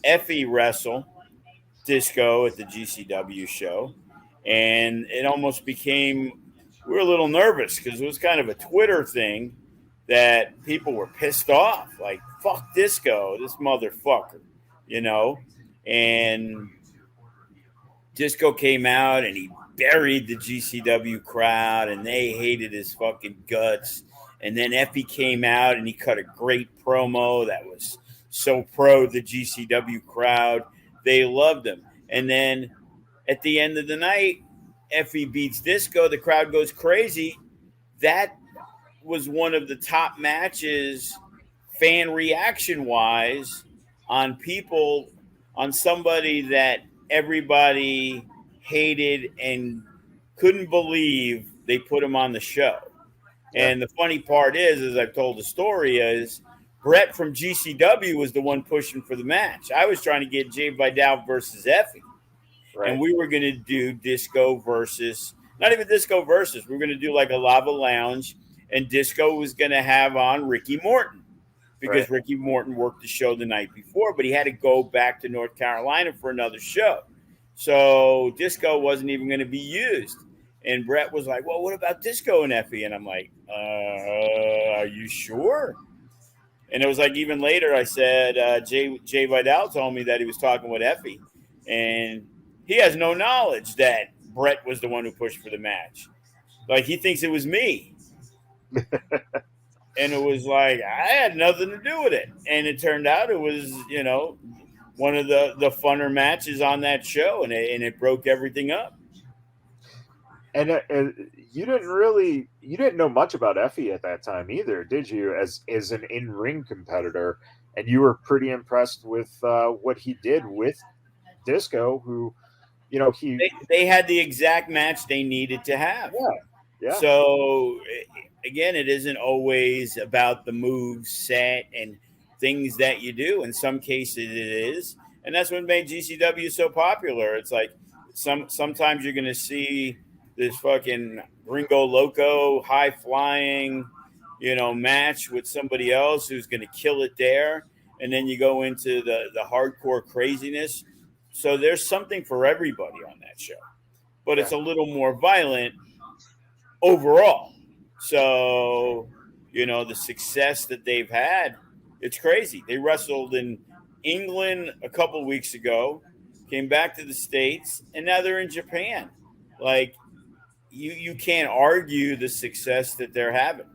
Effy wrestle Disco at the GCW show, and it almost became we were a little nervous because it was kind of a Twitter thing that people were pissed off, like "fuck Disco, this motherfucker," you know, and Disco came out and he buried the GCW crowd, and they hated his fucking guts. And then Effy came out and he cut a great promo that was so pro the GCW crowd. They loved him. And then at the end of the night, Effy beats Disco. The crowd goes crazy. That was one of the top matches, fan reaction wise, on people, on somebody that everybody hated and couldn't believe they put him on the show. And the funny part is, as I've told the story, is Brett from GCW was the one pushing for the match. I was trying to get Jay Vidal versus Effy. Right. And we were going to do Disco versus, not even Disco versus, we were going to do like a Lava Lounge, and Disco was going to have on Ricky Morton because Ricky Morton worked the show the night before, but he had to go back to North Carolina for another show. So Disco wasn't even going to be used. And Brett was like, well, what about Disco and Effy? And I'm like, are you sure? And it was like even later I said, Jay Vidal told me that he was talking with Effy. And he has no knowledge that Brett was the one who pushed for the match. Like, he thinks it was me. And it was like, I had nothing to do with it. And it turned out it was, you know, one of the funner matches on that show. And it broke everything up. And you didn't know much about Effy at that time either, did you? As an in-ring competitor, and you were pretty impressed with what he did with Disco, who, you know, they had the exact match they needed to have. Yeah. So again, it isn't always about the moves set and things that you do. In some cases, it is, and that's what made GCW so popular. It's like sometimes you're going to see this fucking Gringo Loco high flying, you know, match with somebody else who's going to kill it there. And then you go into the hardcore craziness. So there's something for everybody on that show, but it's a little more violent overall. So, you know, the success that they've had, it's crazy. They wrestled in England a couple weeks ago, came back to the States, and now they're in Japan. Like, you can't argue the success that they're having.